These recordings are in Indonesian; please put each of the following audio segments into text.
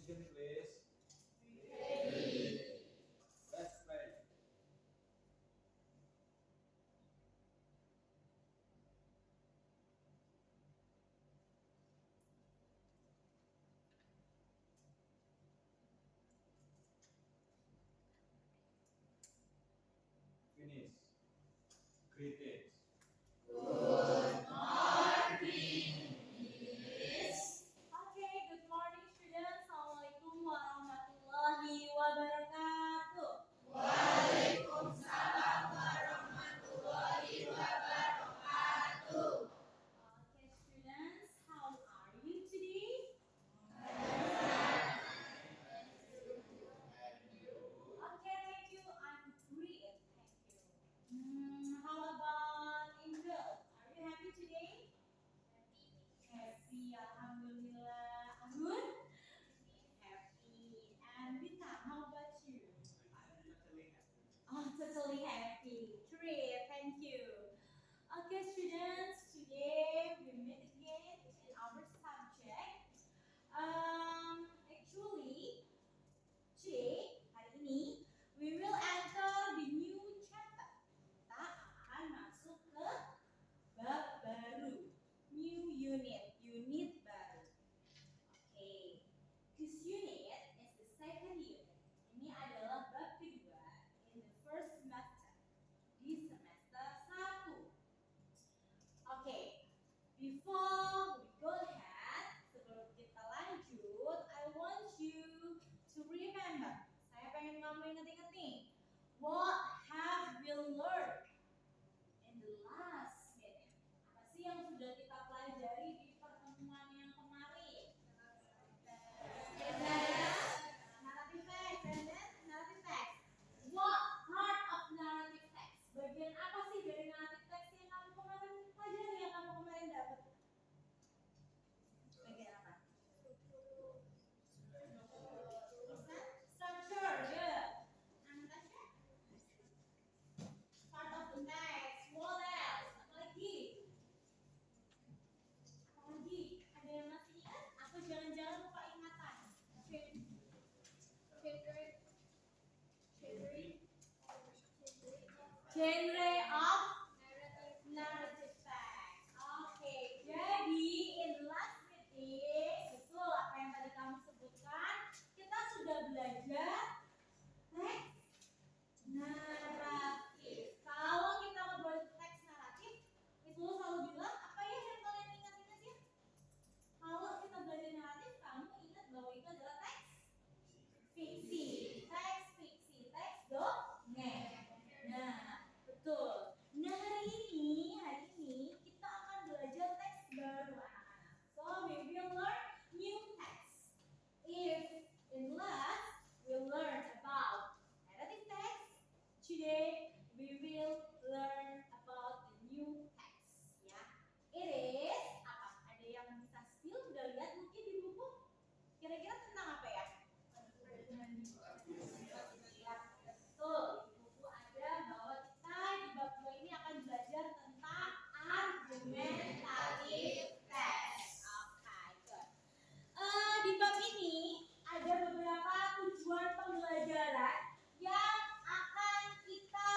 Attention please. Let's play. Finish. Greetings. Okay, good morning students. Assalamualaikum warahmatullahi wabarakatuh. Okay, students, how are you today? Okay, thank you. I'm great. Thank you. How about Angel? Are you happy today? Happy, alhamdulillah. Agun? Happy. And Rita, how about you? Oh, totally happy. Great, thank you. Okay, students, today we meet again in our subject. Actually, today, hari ini, we will enter the new chapter. Kita akan masuk ke bab baru, new unit baru. Okay, this unit is the second unit. Ini adalah bab kedua in the first semester, di semester 1. Okay, before we go ahead, sebelum kita lanjut, I want you to remember. Saya pengen kamu ingat-ingat nih. What have we learned in the last minute? Apa sih yang sudah kita pelajari di pertemuan yang kemarin? Narrative text, and then narrative text. What part of narrative text? Bagian apa sih dari narrative text yang kamu kemarin pelajari, yang kamu kemarin dapat? Bagian apa? Structure, yeah. Anastasia? Part of the text. What else? Apa lagi? Apa lagi? Ada yang masih ingat? Atau jangan-jangan lupa ingatan? Genre of narrative text. Okay, jadi in the last meeting, betul apa yang tadi kamu sebutkan, kita sudah belajar teks naratif. Kalau kita ngobrol teks naratif, itu selalu bilang apa ya yang kalian ingat-ingat ya? Kalau kita belajar naratif, kamu ingat bahwa itu adalah teks fiksi, teks dongeng. Nah, betul. Nah, hari ini kita akan belajar teks baru anak-anak. So we will learn new text. If in last we learn about narrative text, today we will learn about the new text. Ya, it is apa? Ada yang bisa spill? Sudah lihat mungkin di buku? Kira-kira tentang apa ya? Ya, betul. Di buku ada bahwa kita di bab 2 ini akan belajar tentang argumentative text. Okay, good. Di bab ini ada beberapa tujuan pembelajaran yang akan kita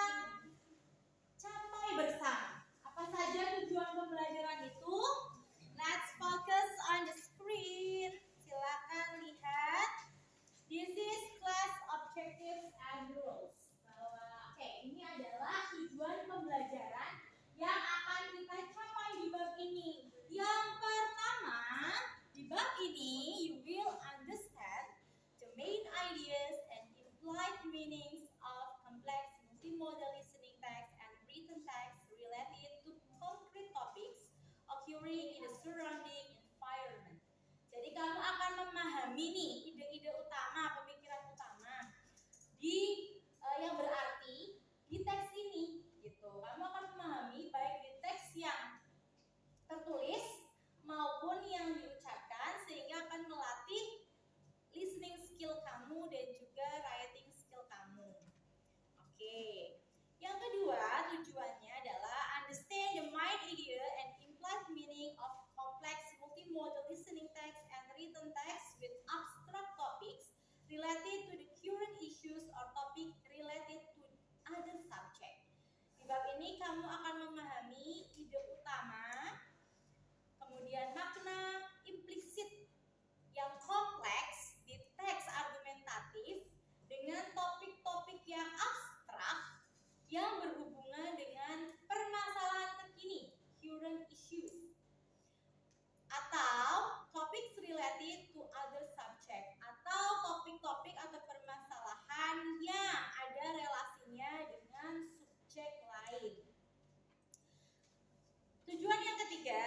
capai bersama. Apa saja tujuan pembelajaran itu? Let's focus on the screen. Silakan lihat. This is class objectives and rules. Oke, ini adalah tujuan pembelajaran yang akan kita capai di bab ini. Yang pertama, di bab ini you will understand the main ideas and implied meanings of complex multimodal listening text and written text related to concrete topics occurring in the surrounding environment. Jadi kamu akan memahami nih ide-ide utama, pemikiran utama di yang berarti di teks ini gitu. Kamu akan memahami baik di teks yang tertulis maupun yang diucapkan, sehingga akan melatih listening skill kamu dan juga writing skill kamu. Oke. Yang kedua, tujuannya adalah understand the main idea and implied meaning of complex multimodal listening text and written text with abstract topics related to the current issues or topic related to other subject. Di bab ini kamu akan memahami ide utama, kemudian makna implisit yang kompleks di teks argumentatif dengan topik-topik yang abstrak yang berhubungan dengan permasalahan terkini, current issues, atau topics related to other subject, atau topik-topik atau permasalahan yang ada relasinya dengan subjek lain. Tujuan yang ketiga,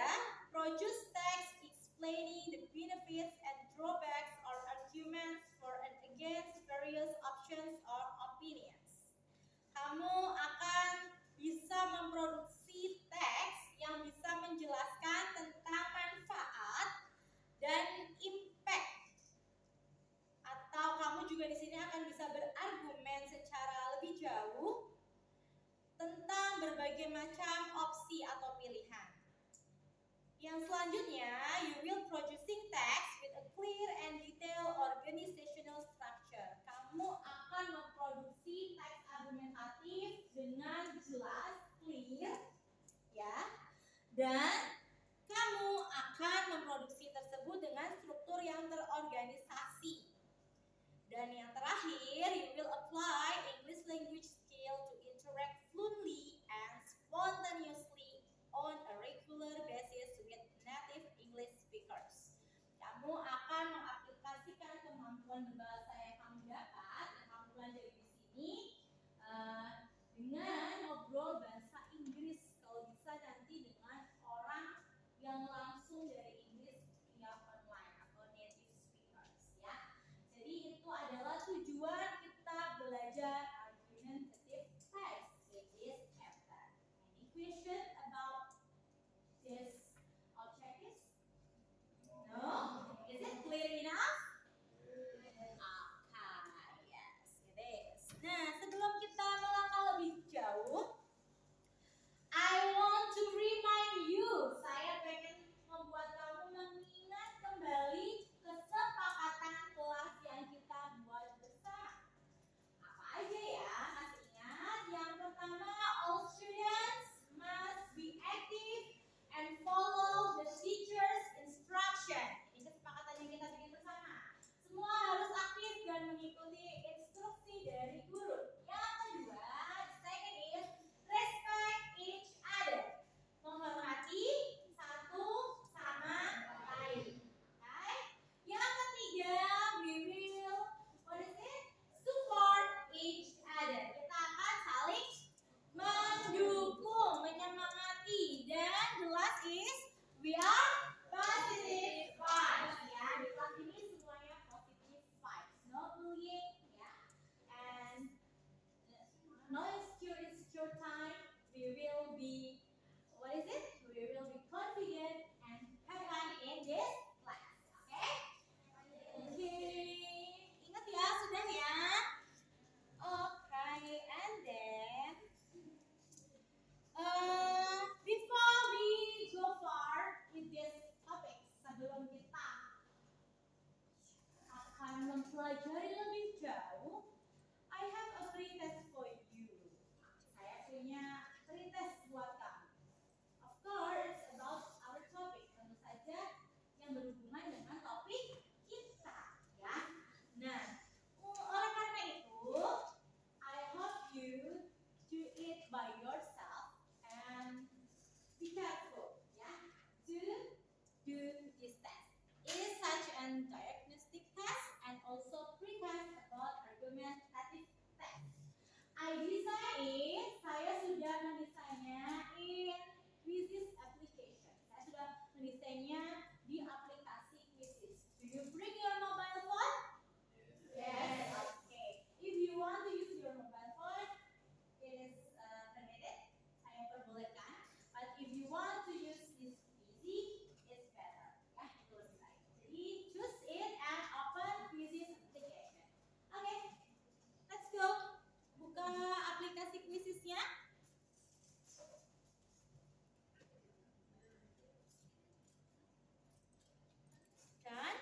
produce text explaining the benefits and drawbacks or arguments for and against various options or opinions. Kamu akan bisa memproduksi teks yang bisa menjelaskan tentang manfaat dan impact. Atau kamu juga di sini akan bisa berargumen secara lebih jauh tentang berbagai macam opsi atau pilihan. Yang selanjutnya, you will producing text with a clear and detailed organizational structure. Kamu akan memproduksi teks argumentatif dengan jelas, clear, ya, dan kamu akan memproduksi tersebut dengan struktur yang terorganisasi. Dan yang terakhir, you will apply English language skill to interact fluently and spontaneously on a regular basis with native English speakers. Kamu akan mengaplikasikan kemampuan berbahasa yang kamu dapat, yang kamu pelajari di sini, dengan ngobrol bahasa Inggris, kalau bisa nanti dengan orang yang langsung dari Inggris via online atau native speakers, ya. Jadi itu adalah tujuan kita belajar argumentative text in this chapter. Any question about this objectives? No? Is it clear enough? Okay, yes, it is. Nah, sebelum kita melangkah lebih jauh, I want to remind you, saya pengen membuat kamu mengingat kembali kesepakatan kelas yang kita buat bersama. Apa aja ya? Masih ingat? Yang pertama, all students must be active and follow the teacher's instruction. Ini kesepakatan yang kita bikin bersama. Semua harus aktif dan mengikuti instruksi dari guru. Yang kedua, second is respect each other. Menghormati satu sama lain. Okay? Yang ketiga, we will support each other. Kita akan saling mendukung, menyemangati. Dan the last is we are positive vibes. Ya, di kelas ini semuanya positive vibes. No bullying, ya. And no insecure time. We will be we will be confident and have fun in this class. Okay? Ingat ya, sudah ya. Okay, and then before we go far with this topic, sebelum kita akan mempelajari lebih jauh, I have a free test for you. Saya punya free test buat kamu. Of course, it's about our topic. Tentu saja yang berhubungan dengan topik kita, ya. Nah, oleh karena itu, I hope you do it by yourself and be careful, ya, to do this test. It is such an diagnostic test and also pre-test about argumentative test. Saya sudah mendesainnya in Quizzes application. Saya sudah mendesainnya di aplikasi Quizzes. Do you bring your mobile phone? Yes. Okay. If you want to use your mobile phone, it is permitted. Saya perbolehkan. But if you want to use this Quizzy, it's better. Ya, itu lebih baik. Jadi choose it and open Quizzes application. Okay. Let's go. Buka aplikasi Quizzes-nya. Dan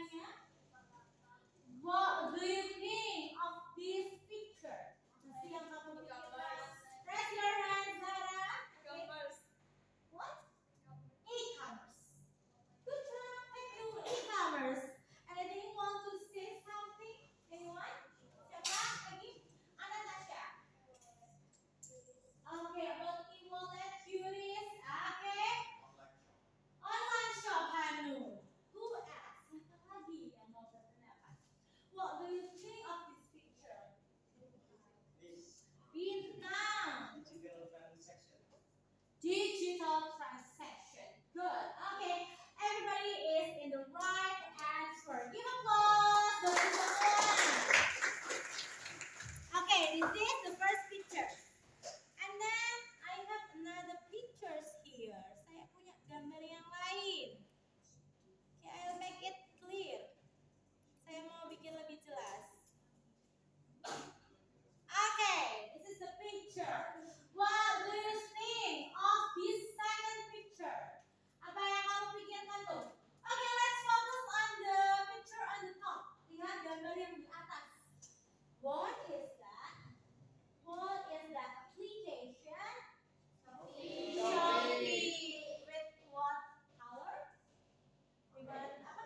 semuanya? What do you think of this picture? Apa sih yang kamu pikirkan? Raise your hand, Zara. What? E-commerce. Good job. Thank you. E-commerce. Anything you want to say something? Anyone? Siapa lagi? Anastasia. Okay, about e-wallet, curious. Okay. Online shop, Hanu. Who else? Siapa lagi yang mau berpendapat? What do you think of this picture? Bintang. Digital transaction. Good. Okay. Everybody is in the right answer. Give applause. Bagus banget. Okay, this is the first picture. And then I have another pictures here. Saya punya gambar yang lain. Okay, I'll make it clear. Saya mau bikin lebih jelas. Okay, this is the picture. What do you think of this second picture? Apa yang kamu pikirkan tuh? Okay, let's focus on the picture on the top. Lihat gambar yang di atas. What is that? What is that application? Shopee. With what color? With apa?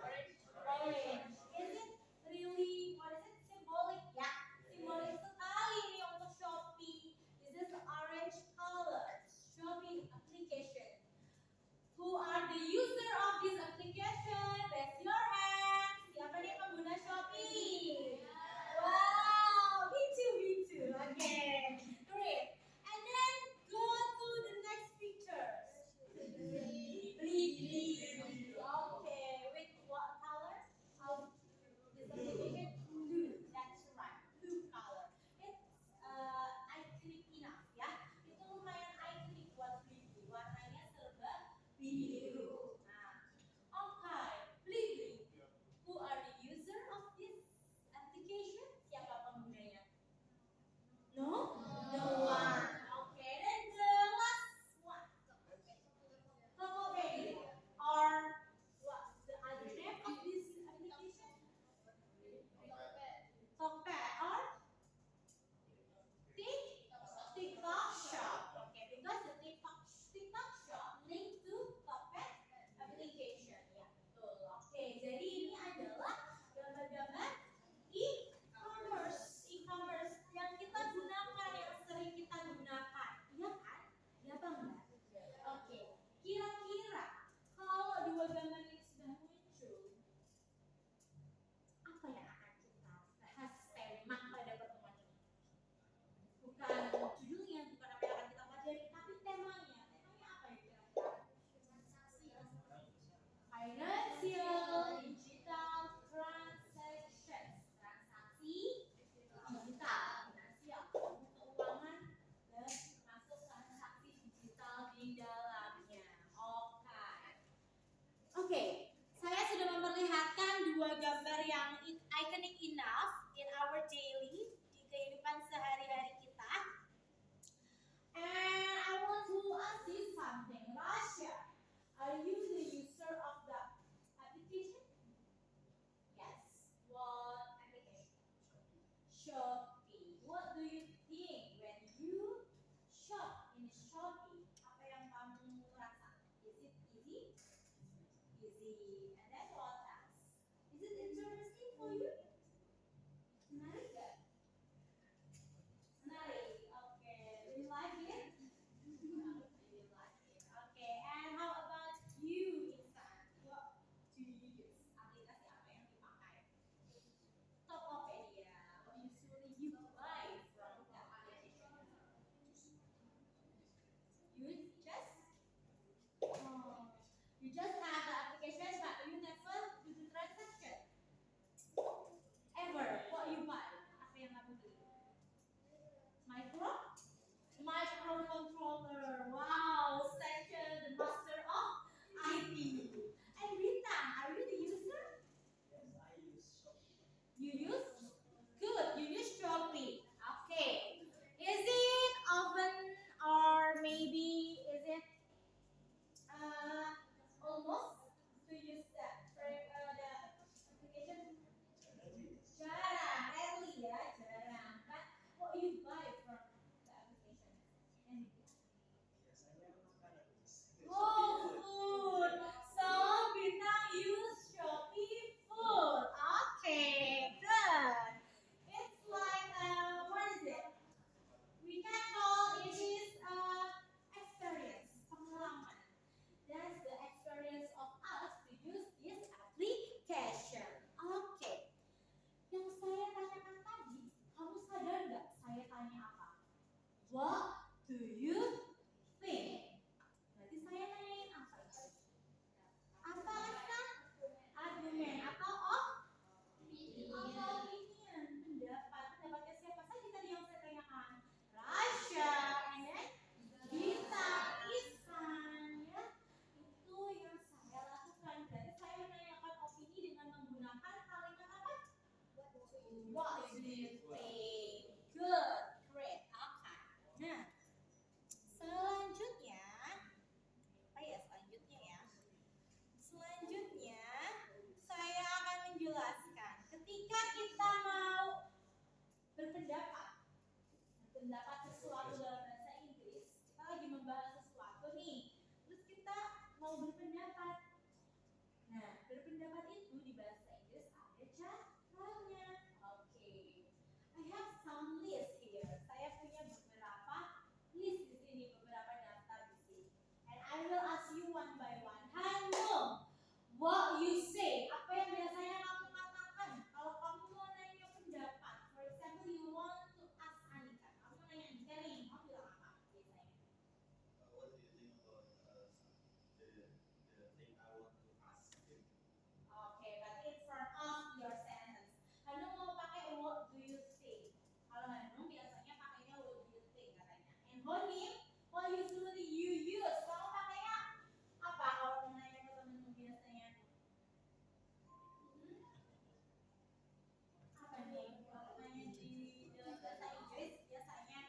Orange. Is it really, what is it, symbolic? Ya, simbolik sekali nih untuk Shopee. This is the orange color. Shopee application. Who are the user of this application? Raise your hand. Siapa nih pengguna Shopee? Wow, me too. Okay, great. And then go to the next picture. Blue. Okay, with what color? Of this application? Blue. That's right, blue color. It's iconic enough, ya. Itu lumayan iconic buat Blibli. Warnanya serba biru. Nah, okay, Blibli. Who are the user of this application? Siapa penggunanya? No? No one. Okay, then the last one. Tokopedia. Or what's the other name of this application? Tokped or TikTok Shop. Okay, because the TikTok Shop link to Tokped application. Ya, betul. Oke, jadi ini adalah gambar-gambar e-commerce yang kita gunakan, yang sering kita gunakan. Iya kan? Iya apa enggak? Oke, kira-kira kalau dua gambar ini sudah muncul, apa yang akan kita bahas tema pada pertemuan ini? Bukan judulnya, bukan apa yang akan kita pelajari, tapi temanya. Temanya apa ya kira-kira? Financial digital transactions. Transaksi digital, finansial, keuangan dan termasuk transaksi digital di dalamnya. Oke, saya sudah memperlihatkan dua gambar yang iconic enough in our daily, di kehidupan sehari-hari kita. And I want to ask you something, Rasha. Are you the user of the application? Yes. What application? Shopee. What do you think when you shop in Shopee? Apa yang kamu rasa? Is it easy? Easy. And then what else? Is it interesting for you? Menarik gak? Menarik. Okay. Do you like it? You like it. Okay. And how about you, Insan? What do you use? Aplikasi apa yang dipakai? Tokopedia. What usually you buy from that application? You just have the application, but you What do you think? Good, great. Okay. Nah, selanjutnya apa ya selanjutnya ya? Selanjutnya saya akan menjelaskan ketika kita mau berpendapat sesuatu dalam bahasa Inggris, kita lagi membahas sesuatu nih, terus kita mau berpendapat. Nah, berpendapat itu di bahasa Inggris ada caranya. Oke. I have some list here. Saya punya beberapa list di sini, beberapa daftar di sini. And I will ask you one by one. Hanum, what you say? Apa yang biasanya kamu katakan kalau kamu mau nanya pendapat? For example, you want to ask Anika. Kamu nanya Anika nih, kamu bilang apa biasanya? What do you think about the thing I want to ask him? Oke, berarti in front of your sentence. Hanum mau pakai what do you think? Kalau Hanum biasanya pakainya what do you think katanya. And Honim, what usually you use? Kamu pakainya apa kalau mau nanya ke temenmu biasanya? Apa nih? Kalau nanya di dalam bahasa Inggris biasanya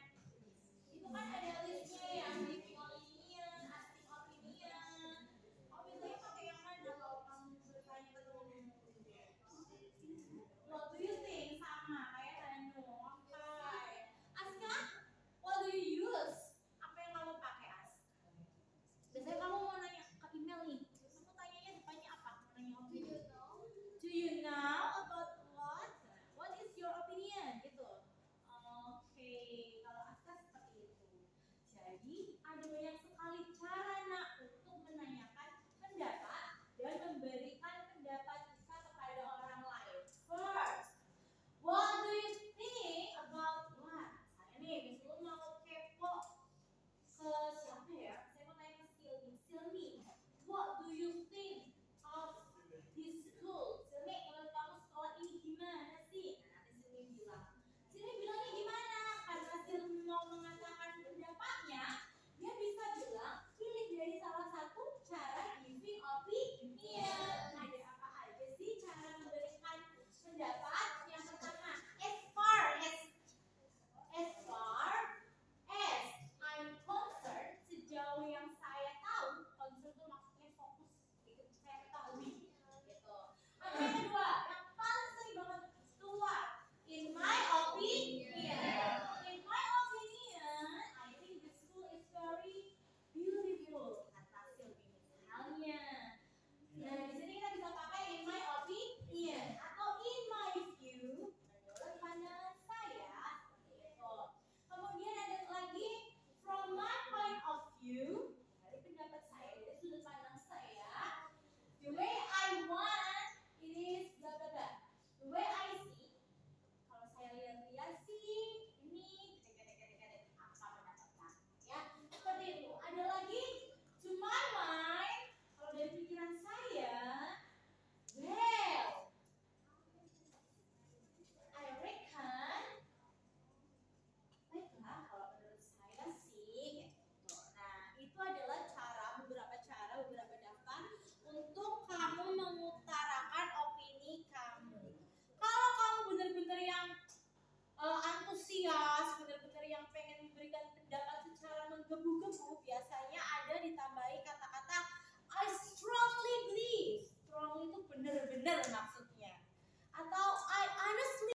itu kan ada listnya ya, giving opinion, asking opinion. Kamu biasanya pakai yang mana kalau kamu bertanya ke temenmu? What do you think? Sama kayak Hanum. Oke. Aska, what do you use? Apa yang kamu pakai, As? Biasanya kamu mau nanya ke email nih, kamu tanyanya depannya apa? Mau nanya opinion. Do you know about what? What is your opinion? Gitu. Oke, kalau Aska seperti itu. Jadi ada banyak sekali cara nak untuk menanyakan pendapat dan memberikan pendapat kita kepada orang lain. First, what do you think about what? Saya nih, misalnya mau kepo ke siapa ya? Saya mau tanya ke Silmi. Silmi, what do you think of this school? Silmi, menurut kamu sekolah ini gimana sih? Nah, nanti Silmi bilangnya gimana? Karena Silmi mau mengatakan pendapatnya, dia bisa bilang pilih dari salah satu cara giving opinion. Ada apa aja sih cara memberikan pendapat? Yang pertama, as far as I'm concerned, sejauh yang saya tahu, concern itu maksudnya fokus, gitu, saya ketahui, gitu. Apa yang kedua, yang paling sering banget keluar, in my opinion, I think the school is very beautiful, kata Silvi misalnya. Nah, di sini kita bisa pakai in my opinion atau in my view, menurut pandangan saya, seperti itu. Kemudian ada lagi from my point of view, dari pendapat saya, dari sudut pandang saya, the way I want it is bla bla bla. The way I see, kalau saya lihat-lihat sih ini apa pendapatnya, ya seperti itu. Ada lagi to my mind, kalau dari pikiran saya, well, I reckon, baiklah kalau menurut saya sih, gitu. Nah, itu adalah beberapa daftar untuk kamu mengutarakan opini kamu. Kalau kamu benar-benar yang antusias, benar-benar yang pengen memberikan pendapat secara menggebu-gebu,